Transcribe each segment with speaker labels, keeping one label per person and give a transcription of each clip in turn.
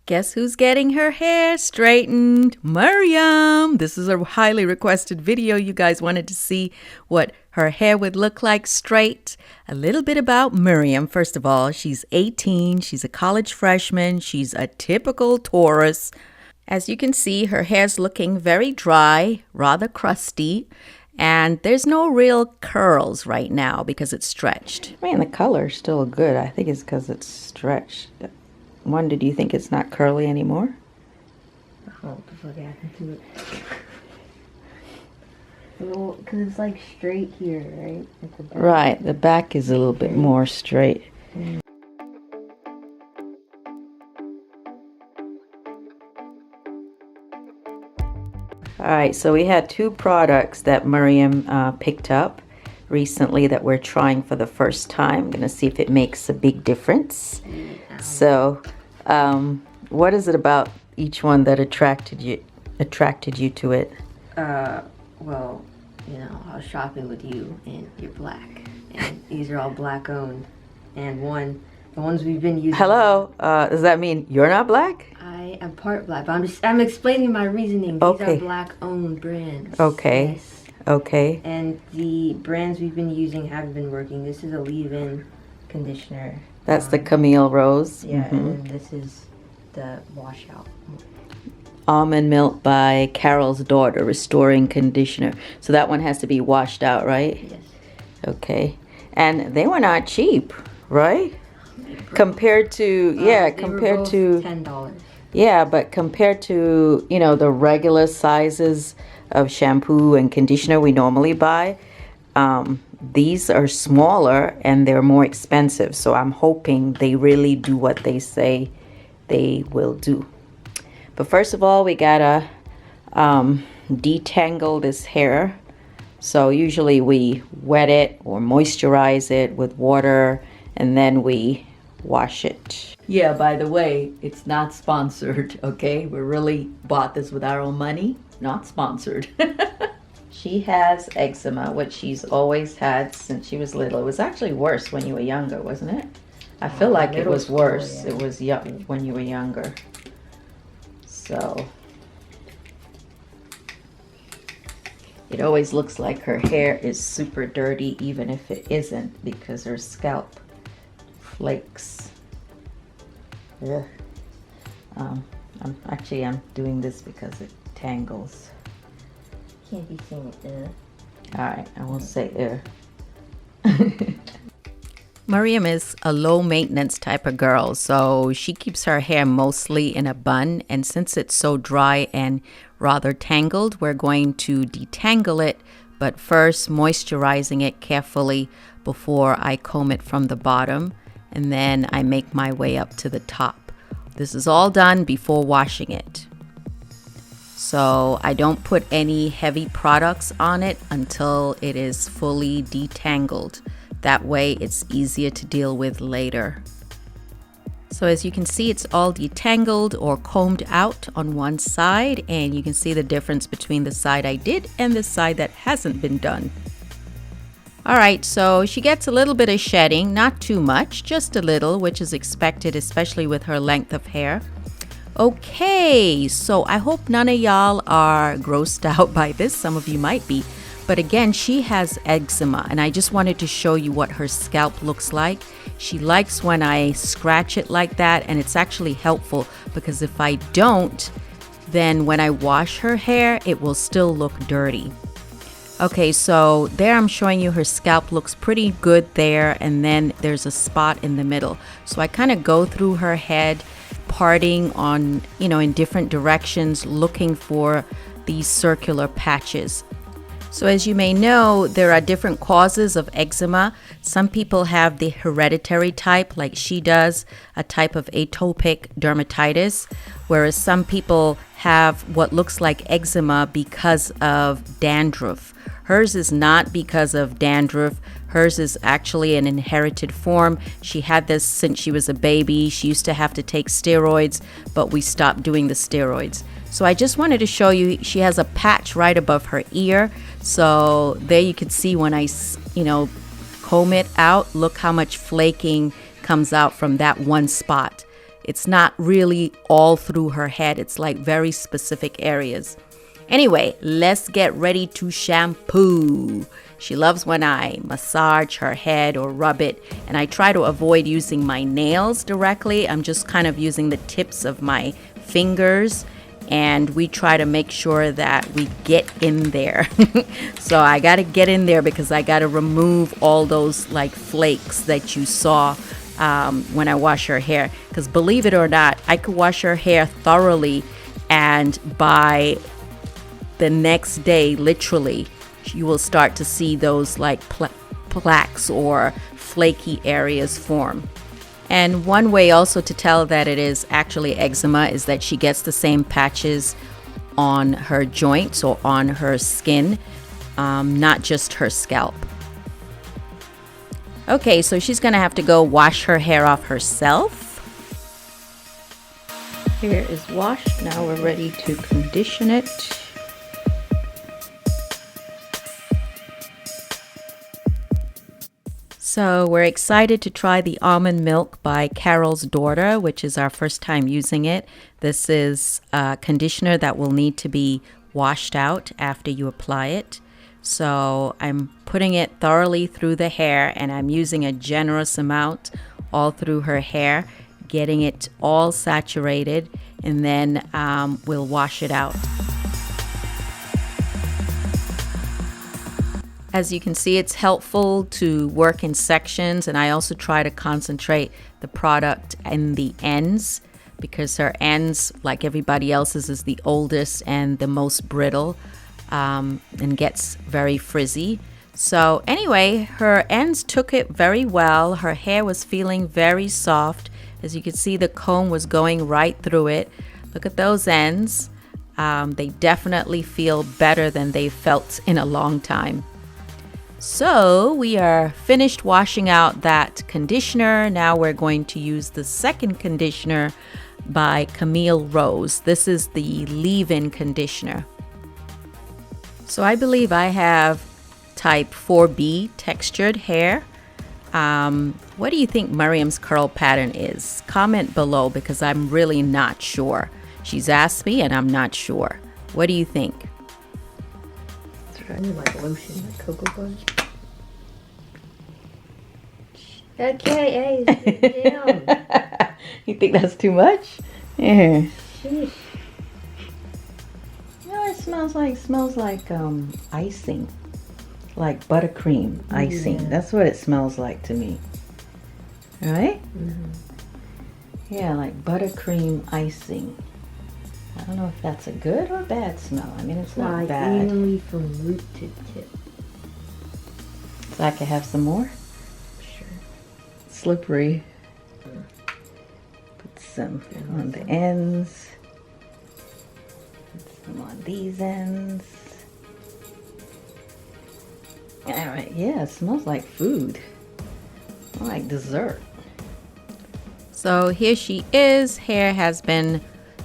Speaker 1: Guess who's getting her hair straightened? Mariam! This is a highly requested video. You guys wanted to see what her hair would look like straight. A little bit about Mariam. First of all, she's 18. She's a college freshman. She's a typical Taurus. As you can see, her hair's looking very dry, rather crusty. And there's no real curls right now because it's stretched. Man, the color's still good. I think it's because it's stretched. Wonder, do you think it's not curly anymore?
Speaker 2: What the fuck happened to it? Well, because it's like straight here, right? At the back.
Speaker 1: Right, the back is a little bit more straight.
Speaker 2: Mm.
Speaker 1: All right, so we had two products that Mariam picked up recently that we're trying for the first time. I'm gonna see if it makes a big difference.
Speaker 2: Yeah.
Speaker 1: So, what is it about each one that attracted you to it?
Speaker 2: Well, you know, I was shopping with you, and you're black, and these are all black owned, and the ones we've been using.
Speaker 1: Hello, does that mean you're not black?
Speaker 2: I am part black, but I'm explaining my reasoning. These
Speaker 1: Okay.
Speaker 2: are black owned brands.
Speaker 1: Okay.
Speaker 2: Yes.
Speaker 1: Okay.
Speaker 2: And the brands we've been using have been working. This is a leave-in conditioner.
Speaker 1: That's the Camille Rose.
Speaker 2: Yeah,
Speaker 1: Mhm.
Speaker 2: and then this is the washout.
Speaker 1: Almond Milk by Carol's Daughter, Restoring Conditioner. So that one has to be washed out, right?
Speaker 2: Yes.
Speaker 1: Okay. And they were not cheap, right? Compared to, compared to
Speaker 2: $10.
Speaker 1: Yeah, but compared to, you know, the regular sizes of shampoo and conditioner we normally buy, these are smaller and they're more expensive. So I'm hoping they really do what they say they will do. But first of all, we gotta detangle this hair. So usually we wet it or moisturize it with water and then we wash it. Yeah, by the way, it's not sponsored, okay? We really bought this with our own money, not sponsored. She has eczema, which she's always had since she was little. It was actually worse when you were younger, wasn't it? I feel like it was worse.
Speaker 2: Yeah.
Speaker 1: It was when you were younger. So it always looks like her hair is super dirty, even if it isn't, because her scalp flakes. Ugh. I'm doing this because it tangles.
Speaker 2: Can't be saying it.
Speaker 1: All right, I won't say Mariam is a low maintenance type of girl, so she keeps her hair mostly in a bun, and since it's so dry and rather tangled, we're going to detangle it, but first moisturizing it carefully before I comb it from the bottom, and then I make my way up to the top. This is all done before washing it. So I don't put any heavy products on it until it is fully detangled. That way it's easier to deal with later. So as you can see, it's all detangled or combed out on one side, and you can see the difference between the side I did and the side that hasn't been done. All right, so she gets a little bit of shedding, not too much, just a little, which is expected, especially with her length of hair. Okay, so I hope none of y'all are grossed out by this. Some of you might be. But again, she has eczema, and I just wanted to show you what her scalp looks like. She likes when I scratch it like that, and it's actually helpful because if I don't, then when I wash her hair, it will still look dirty. Okay, so there I'm showing you her scalp looks pretty good there, and then there's a spot in the middle. So I kind of go through her head, parting on, in different directions, looking for these circular patches. So as you may know, there are different causes of eczema. Some people have the hereditary type, like she does, a type of atopic dermatitis, whereas some people have what looks like eczema because of dandruff. Hers is not because of dandruff. Hers is actually an inherited form. She had this since she was a baby. She used to have to take steroids, but we stopped doing the steroids. So I just wanted to show you, she has a patch right above her ear. So there you can see when I, comb it out, look how much flaking comes out from that one spot. it's not really all through her head. It's like very specific areas. Anyway, let's get ready to shampoo. She loves when I massage her head or rub it, and I try to avoid using my nails directly. I'm just kind of using the tips of my fingers, and we try to make sure that we get in there. So I got to get in there because I got to remove all those like flakes that you saw when I wash her hair. Because believe it or not, I could wash her hair thoroughly, and by the next day, literally, you will start to see those like plaques or flaky areas form. And one way also to tell that it is actually eczema is that she gets the same patches on her joints or on her skin, not just her scalp. Okay, so she's gonna have to go wash her hair off herself. Hair is washed. Now we're ready to condition it. So we're excited to try the almond milk by Carol's Daughter, which is our first time using it. This is a conditioner that will need to be washed out after you apply it. So I'm putting it thoroughly through the hair, and I'm using a generous amount all through her hair, getting it all saturated, and then we'll wash it out. As you can see, it's helpful to work in sections, and I also try to concentrate the product in the ends because her ends, like everybody else's, is the oldest and the most brittle, and gets very frizzy. So anyway, her ends took it very well. Her hair was feeling very soft. As you can see, the comb was going right through it. Look at those ends. They definitely feel better than they've felt in a long time. So we are finished washing out that conditioner. Now we're going to use the second conditioner by Camille Rose. This is the leave-in conditioner. So I believe I have type 4B textured hair. What do you think Mariam's curl pattern is? Comment below because I'm really not sure. She's asked me and I'm not sure. What do you think?
Speaker 2: I need like lotion, like cocoa butter. Okay, hey, down.
Speaker 1: You think that's too much? Yeah.
Speaker 2: Sheesh.
Speaker 1: You know, it smells like icing, like buttercream icing.
Speaker 2: Yeah.
Speaker 1: That's what it smells like to me. Right?
Speaker 2: Mm-hmm.
Speaker 1: Yeah, like buttercream icing. I don't know if that's a good or bad smell. I mean, it's not
Speaker 2: Like
Speaker 1: bad.
Speaker 2: evenly from root to tip.
Speaker 1: So I can have some more?
Speaker 2: Sure.
Speaker 1: Slippery. Put some on the ends. Put some on these ends. All right, yeah, it smells like food. Like dessert. So here she is. Hair has been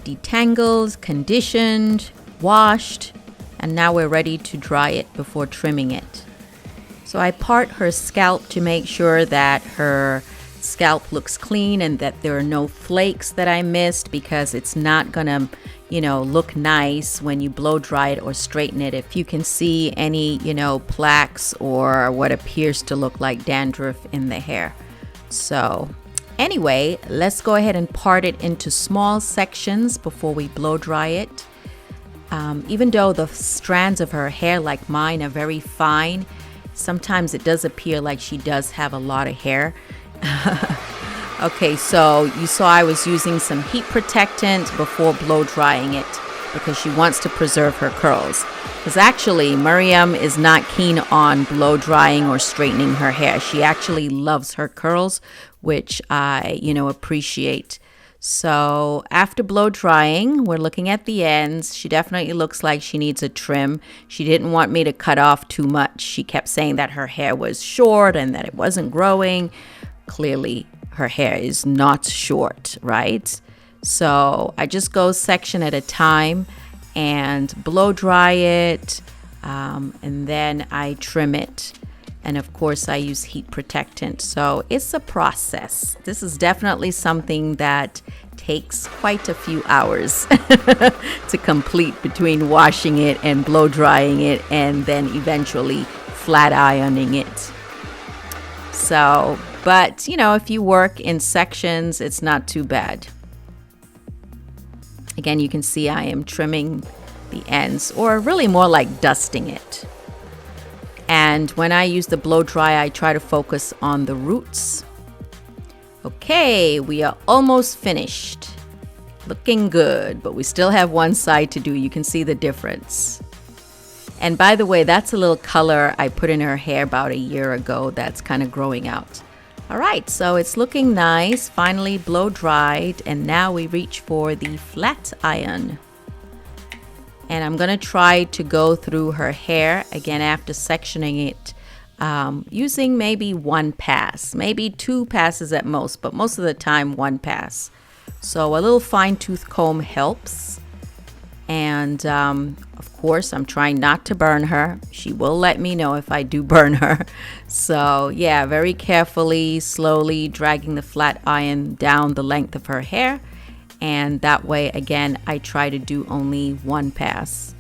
Speaker 1: detangled, conditioned, washed, and now we're ready to dry it before trimming it. So I part her scalp to make sure that her scalp looks clean and that there are no flakes that I missed, because it's not gonna, look nice when you blow dry it or straighten it if you can see any, plaques or what appears to look like dandruff in the hair. So anyway, let's go ahead and part it into small sections before we blow dry it. Even though the strands of her hair, like mine, are very fine, sometimes it does appear like she does have a lot of hair. Okay, so you saw I was using some heat protectant before blow drying it because she wants to preserve her curls. Because actually, Mariam is not keen on blow drying or straightening her hair. She actually loves her curls, which I, appreciate. So after blow drying, we're looking at the ends. She definitely looks like she needs a trim. She didn't want me to cut off too much. She kept saying that her hair was short and that it wasn't growing. Clearly, her hair is not short, right? So I just go section at a time and blow dry it, and then I trim it. And of course, I use heat protectant. So it's a process. This is definitely something that takes quite a few hours to complete between washing it and blow drying it and then eventually flat ironing it. So, but you know, if you work in sections, it's not too bad. Again, you can see I am trimming the ends, or really more like dusting it. And when I use the blow dry, I try to focus on the roots. Okay, we are almost finished. Looking good, but we still have one side to do. You can see the difference. And by the way, that's a little color I put in her hair about a year ago that's kind of growing out. All right, so it's looking nice, finally blow dried, and now we reach for the flat iron. And I'm gonna try to go through her hair again after sectioning it, using maybe one pass, maybe two passes at most, but most of the time one pass. So a little fine tooth comb helps. And of course, I'm trying not to burn her. She will let me know if I do burn her. So yeah, very carefully, slowly dragging the flat iron down the length of her hair. And that way, again, I try to do only one pass.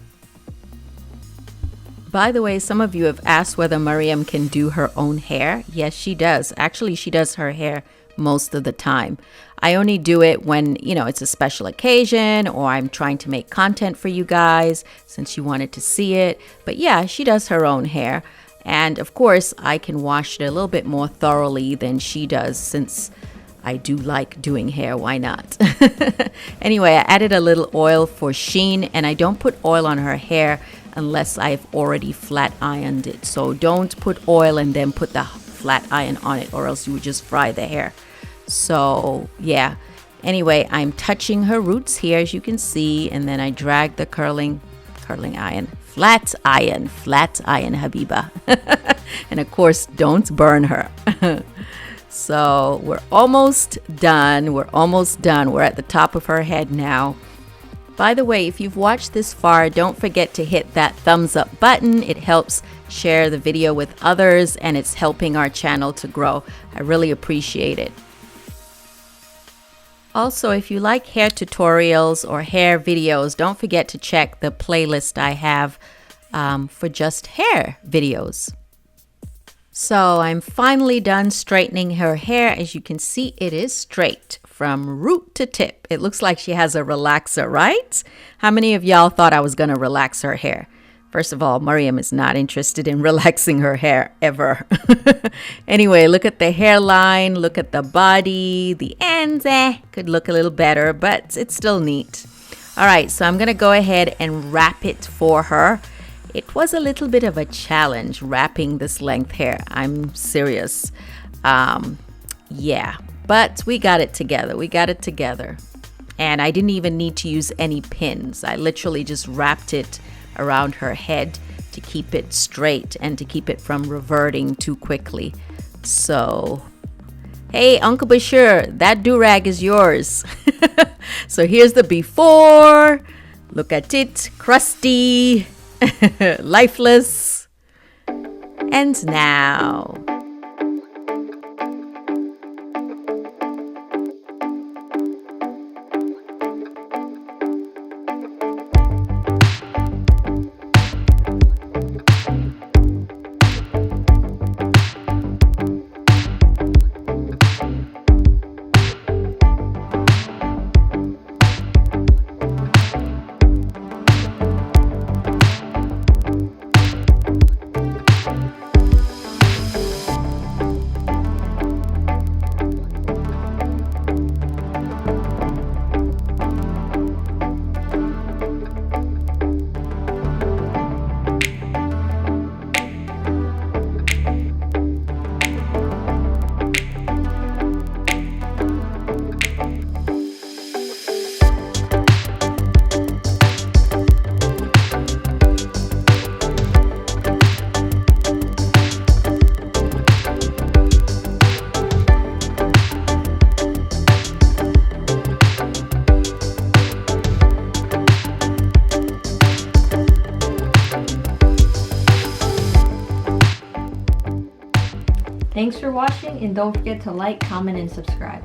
Speaker 1: By the way, some of you have asked whether Mariam can do her own hair. Yes, she does. Actually, she does her hair most of the time. I only do it when, you know, it's a special occasion or I'm trying to make content for you guys since you wanted to see it. But yeah, she does her own hair. And of course, I can wash it a little bit more thoroughly than she does since I do like doing hair. Why not? Anyway, I added a little oil for sheen, and I don't put oil on her hair unless I've already flat ironed it. So don't put oil and then put the flat iron on it, or else you would just fry the hair. So yeah, anyway, I'm touching her roots here, as you can see, and then I drag the curling iron, flat iron, Habiba. And of course, don't burn her. So we're almost done. We're at the top of her head now. By the way, if you've watched this far, don't forget to hit that thumbs up button. It helps share the video with others, and it's helping our channel to grow. I really appreciate it. Also, if you like hair tutorials or hair videos, don't forget to check the playlist I have for just hair videos. So I'm finally done straightening her hair. As you can see, it is straight from root to tip. It looks like she has a relaxer, right? How many of y'all thought I was going to relax her hair? First of all, Mariam is not interested in relaxing her hair ever. Anyway, look at the hairline, look at the body, the ends, could look a little better, but it's still neat. All right, so I'm going to go ahead and wrap it for her. It was a little bit of a challenge wrapping this length hair. I'm serious. Yeah, but we got it together. And I didn't even need to use any pins. I literally just wrapped it around her head to keep it straight and to keep it from reverting too quickly. So, hey, Uncle Bashir, that do-rag is yours. So here's the before. Look at it, crusty, lifeless, and now.
Speaker 2: Thanks for watching, and don't forget to like, comment, and subscribe.